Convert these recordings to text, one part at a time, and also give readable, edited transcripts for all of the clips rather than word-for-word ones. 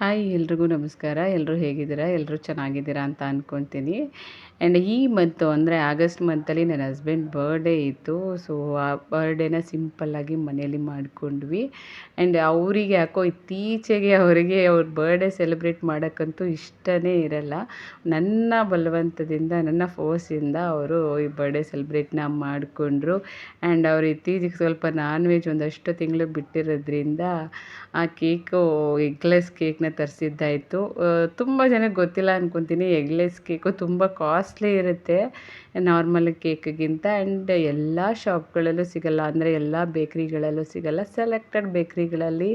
Hi ಎಲ್ರಿಗೂ ನಮಸ್ಕಾರ. ಎಲ್ಲರೂ ಹೇಗಿದ್ದೀರಾ? ಎಲ್ಲರೂ ಚೆನ್ನಾಗಿದ್ದೀರಾ ಅಂತ ಅಂದ್ಕೊತೀನಿ. ಆ್ಯಂಡ್ ಈ ಮಂತು ಅಂದರೆ ಆಗಸ್ಟ್ ಮಂತಲ್ಲಿ ನನ್ನ ಹಸ್ಬೆಂಡ್ ಬರ್ಡೇ ಇತ್ತು. ಸೊ, ಆ ಬರ್ಡೇನ ಸಿಂಪಲ್ಲಾಗಿ ಮನೇಲಿ ಮಾಡಿಕೊಂಡ್ವಿ. ಆ್ಯಂಡ್ ಅವರಿಗೆ ಯಾಕೋ ಇತ್ತೀಚೆಗೆ ಅವರಿಗೆ ಅವ್ರ ಬರ್ಡೇ ಸೆಲೆಬ್ರೇಟ್ ಮಾಡೋಕ್ಕಂತೂ ಇಷ್ಟನೇ ಇರಲ್ಲ. ನನ್ನ ಬಲವಂತದಿಂದ, ನನ್ನ ಫೋರ್ಸಿಂದ ಅವರು ಈ ಬರ್ಡೇ ಸೆಲೆಬ್ರೇಟ್ನ ಮಾಡಿಕೊಂಡ್ರು. ಆ್ಯಂಡ್ ಅವರು ಇತ್ತೀಚೆಗೆ ಸ್ವಲ್ಪ ನಾನ್ ವೆಜ್ ಒಂದಷ್ಟು ತಿಂಗಳು ಬಿಟ್ಟಿರೋದ್ರಿಂದ ಆ ಕೇಕು ಎಗ್ಲೆಸ್ ಕೇಕ್ನ ತರಿಸಿದ್ದಾಯಿತು. ತುಂಬ ಜನಕ್ಕೆ ಗೊತ್ತಿಲ್ಲ ಅಂದ್ಕೊತೀನಿ, ಎಗ್ಲೆಸ್ ಕೇಕು ತುಂಬ ಕಾಸ್ಟ್ಲಿ ಇರುತ್ತೆ ನಾರ್ಮಲ್ ಕೇಕ್ಗಿಂತ. ಆ್ಯಂಡ್ ಎಲ್ಲ ಶಾಪ್ಗಳಲ್ಲೂ ಸಿಗಲ್ಲ, ಅಂದರೆ ಎಲ್ಲ ಬೇಕ್ರಿಗಳಲ್ಲೂ ಸಿಗಲ್ಲ. ಸೆಲೆಕ್ಟೆಡ್ ಬೇಕ್ರಿಗಳಲ್ಲಿ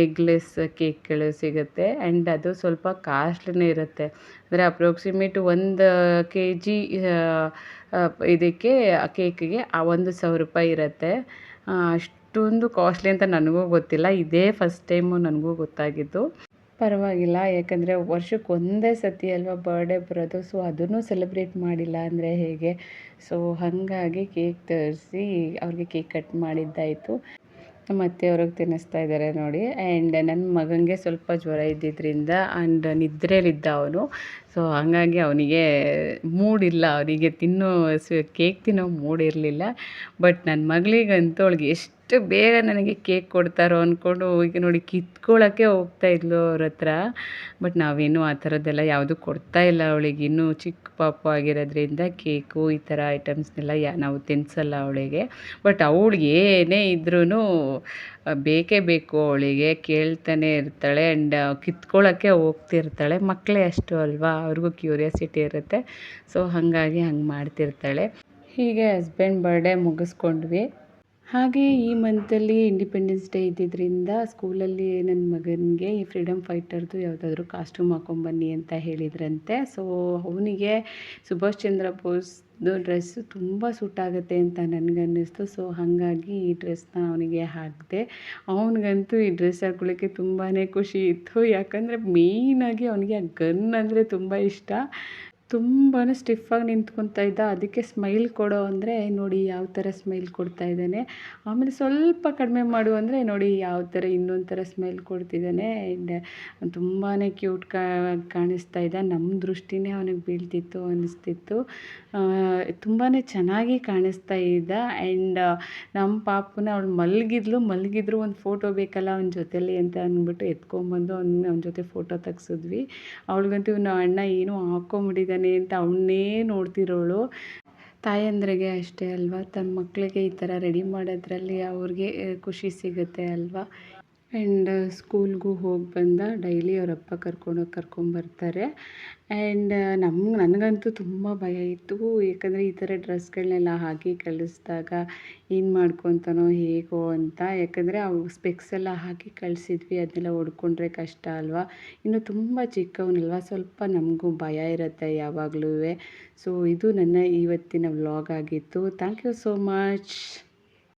ಎಗ್ಲೆಸ್ ಕೇಕ್ಗಳು ಸಿಗುತ್ತೆ. ಆ್ಯಂಡ್ ಅದು ಸ್ವಲ್ಪ ಕಾಸ್ಟ್ಲಿನೇ ಇರುತ್ತೆ. ಅಂದರೆ ಅಪ್ರಾಕ್ಸಿಮೇಟ್ 1 kg ಇದಕ್ಕೆ ಕೇಕಿಗೆ ₹1,000 ಇರುತ್ತೆ. ಅಷ್ಟೊಂದು ಕಾಸ್ಟ್ಲಿ ಅಂತ ನನಗೂ ಗೊತ್ತಿಲ್ಲ. ಇದೇ ಫಸ್ಟ್ ಟೈಮು ನನಗೂ ಗೊತ್ತಾಗಿದ್ದು. ಪರವಾಗಿಲ್ಲ, ಯಾಕಂದರೆ ವರ್ಷಕ್ಕೆ ಒಂದೇ ಸತಿ ಅಲ್ವಾ ಬರ್ಡೇ ಬರೋದು. ಸೊ, ಅದನ್ನು ಸೆಲೆಬ್ರೇಟ್ ಮಾಡಿಲ್ಲ ಅಂದರೆ ಹೇಗೆ? ಸೊ, ಹಾಗಾಗಿ ಕೇಕ್ ತರಿಸಿ ಅವ್ರಿಗೆ ಕೇಕ್ ಕಟ್ ಮಾಡಿದ್ದಾಯಿತು. ಮತ್ತು ಅವ್ರಿಗೆ ತಿನ್ನಿಸ್ತಾ ಇದ್ದಾರೆ ನೋಡಿ. ಆ್ಯಂಡ್ ನನ್ನ ಮಗನಿಗೆ ಸ್ವಲ್ಪ ಜ್ವರ ಇದ್ದಿದ್ದರಿಂದ ಆ್ಯಂಡ್ ನಿದ್ರೆಯಲ್ಲಿದ್ದ ಅವನು. ಸೊ, ಹಾಗಾಗಿ ಅವನಿಗೆ ಮೂಡಿಲ್ಲ, ಅವನಿಗೆ ಕೇಕ್ ತಿನ್ನೋ ಮೂಡ್ ಇರಲಿಲ್ಲ. ಬಟ್ ನನ್ನ ಮಗಳಿಗಂತೂ ಅವಳಿಗೆ ಎಷ್ಟು ಬೇಗ ನನಗೆ ಕೇಕ್ ಕೊಡ್ತಾರೋ ಅಂದ್ಕೊಂಡು ಈಗ ನೋಡಿ ಕಿತ್ಕೊಳ್ಳೋಕ್ಕೆ ಹೋಗ್ತಾ ಇದ್ಲು ಅವ್ರ ಹತ್ರ. ಬಟ್ ನಾವೇನು ಆ ಥರದ್ದೆಲ್ಲ ಯಾವುದೂ ಕೊಡ್ತಾ ಇಲ್ಲ ಅವಳಿಗೆ. ಇನ್ನೂ ಚಿಕ್ಕ ಪಾಪು ಆಗಿರೋದ್ರಿಂದ ಕೇಕು ಈ ಥರ ಐಟಮ್ಸ್ನೆಲ್ಲ ನಾವು ತಿನ್ನಿಸಲ್ಲ ಅವಳಿಗೆ. ಬಟ್ ಅವಳಿಗೆ ಏನೇ ಇದ್ರೂ ಬೇಕೇ ಬೇಕು, ಅವಳಿಗೆ ಕೇಳ್ತಾನೆ ಇರ್ತಾಳೆ. ಆ್ಯಂಡ್ ಕಿತ್ಕೊಳ್ಳೋಕ್ಕೆ ಹೋಗ್ತಿರ್ತಾಳೆ. ಮಕ್ಕಳೇ ಅಷ್ಟು ಅಲ್ವಾ, ಅವ್ರಿಗೂ ಕ್ಯೂರಿಯಾಸಿಟಿ ಇರುತ್ತೆ. ಸೊ, ಹಾಗಾಗಿ ಹಂಗೆ ಮಾಡ್ತಿರ್ತಾಳೆ. ಹೀಗೆ ಹಸ್ಬೆಂಡ್ ಬರ್ಡೇ ಮುಗಿಸ್ಕೊಂಡ್ವಿ. ಹಾಗೆ ಈ ಮಂತಲ್ಲಿ ಇಂಡಿಪೆಂಡೆನ್ಸ್ ಡೇ ಇದ್ದಿದ್ದರಿಂದ ಸ್ಕೂಲಲ್ಲಿ ನನ್ನ ಮಗನಿಗೆ ಈ ಫ್ರೀಡಮ್ ಫೈಟರ್ದು ಯಾವುದಾದ್ರೂ ಕಾಸ್ಟ್ಯೂಮ್ ಹಾಕ್ಕೊಂಬನ್ನಿ ಅಂತ ಹೇಳಿದ್ರಂತೆ. ಸೊ, ಅವನಿಗೆ ಸುಭಾಷ್ ಚಂದ್ರ ಬೋಸ್ದು ಡ್ರೆಸ್ಸು ತುಂಬ ಸೂಟ್ ಆಗುತ್ತೆ ಅಂತ ನನಗನ್ನಿಸ್ತು. ಸೊ, ಹಾಗಾಗಿ ಈ ಡ್ರೆಸ್ನ ಅವನಿಗೆ ಹಾಕಿದೆ. ಅವನಿಗಂತೂ ಈ ಡ್ರೆಸ್ ಹಾಕ್ಕೊಳ್ಳೋಕ್ಕೆ ತುಂಬಾ ಖುಷಿ ಇತ್ತು. ಯಾಕಂದರೆ ಮೇಯ್ನಾಗಿ ಅವನಿಗೆ ಆ ಗನ್ ಅಂದರೆ ತುಂಬ ಇಷ್ಟ. ತುಂಬಾ ಸ್ಟಿಫಾಗಿ ನಿಂತ್ಕೊತಾ ಇದ್ದ. ಅದಕ್ಕೆ ಸ್ಮೈಲ್ ಕೊಡು ಅಂದರೆ ನೋಡಿ ಯಾವ ಥರ ಸ್ಮೈಲ್ ಕೊಡ್ತಾ ಇದ್ದಾನೆ. ಆಮೇಲೆ ಸ್ವಲ್ಪ ಕಡಿಮೆ ಮಾಡು ಅಂದರೆ ನೋಡಿ ಯಾವ ಥರ ಇನ್ನೊಂದು ಥರ ಸ್ಮೈಲ್ ಕೊಡ್ತಿದ್ದಾನೆ. ಆ್ಯಂಡ್ ತುಂಬಾ ಕ್ಯೂಟ್ ಕಾಣಿಸ್ತಾ ಇದ್ದ. ನಮ್ಮ ದೃಷ್ಟಿನೇ ಅವನಿಗೆ ಬೀಳ್ತಿತ್ತು ಅನ್ನಿಸ್ತಿತ್ತು. ತುಂಬಾ ಚೆನ್ನಾಗಿ ಕಾಣಿಸ್ತಾ ಇದ್ದ. ಆ್ಯಂಡ್ ನಮ್ಮ ಪಾಪನ ಅವಳು ಮಲಗಿದ್ರು ಒಂದು ಫೋಟೋ ಬೇಕಲ್ಲ ಅವನ ಜೊತೇಲಿ ಅಂತ ಅಂದ್ಬಿಟ್ಟು ಎತ್ಕೊಂಬಂದು ಅವನ ಜೊತೆ ಫೋಟೋ ತೆಗ್ಸಿದ್ವಿ. ಅವಳಿಗಂತೂ ಇವನು ಅಣ್ಣ ಏನೋ ಹಾಕ್ಕೊಂಬಿಟ್ಟಿದ್ದಾನೆ ಅಂತ ಅವನ್ನೇ ನೋಡ್ತಿರೋಳು. ತಾಯಂದ್ರಿಗೆ ಅಷ್ಟೇ ಅಲ್ವಾ, ತನ್ನ ಮಕ್ಕಳಿಗೆ ಈ ಥರ ರೆಡಿ ಮಾಡೋದ್ರಲ್ಲಿ ಅವ್ರಿಗೆ ಖುಷಿ ಸಿಗುತ್ತೆ ಅಲ್ವಾ. ಆ್ಯಂಡ್ ಸ್ಕೂಲ್ಗೂ ಹೋಗಿ ಬಂದ. ಡೈಲಿ ಅವ್ರ ಅಪ್ಪ ಕರ್ಕೊಂಬರ್ತಾರೆ. ಆ್ಯಂಡ್ ನನಗಂತೂ ತುಂಬ ಭಯ ಇತ್ತು. ಯಾಕಂದರೆ ಈ ಥರ ಡ್ರೆಸ್ಗಳನ್ನೆಲ್ಲ ಹಾಕಿ ಕಳಿಸಿದಾಗ ಏನು ಮಾಡ್ಕೊತಾನೋ ಹೇಗೋ ಅಂತ. ಯಾಕಂದರೆ ಅವು ಸ್ಪೆಕ್ಸ್ ಎಲ್ಲ ಹಾಕಿ ಕಳಿಸಿದ್ವಿ, ಅದನ್ನೆಲ್ಲ ಹೊಡ್ಕೊಂಡ್ರೆ ಕಷ್ಟ ಅಲ್ವಾ. ಇನ್ನು ತುಂಬ ಚಿಕ್ಕವನಲ್ವ, ಸ್ವಲ್ಪ ನಮಗೂ ಭಯ ಇರುತ್ತೆ ಯಾವಾಗಲೂ. ಸೊ, ಇದು ನನ್ನ ಇವತ್ತಿನ ವ್ಲಾಗ್ ಆಗಿತ್ತು. Thank you so much.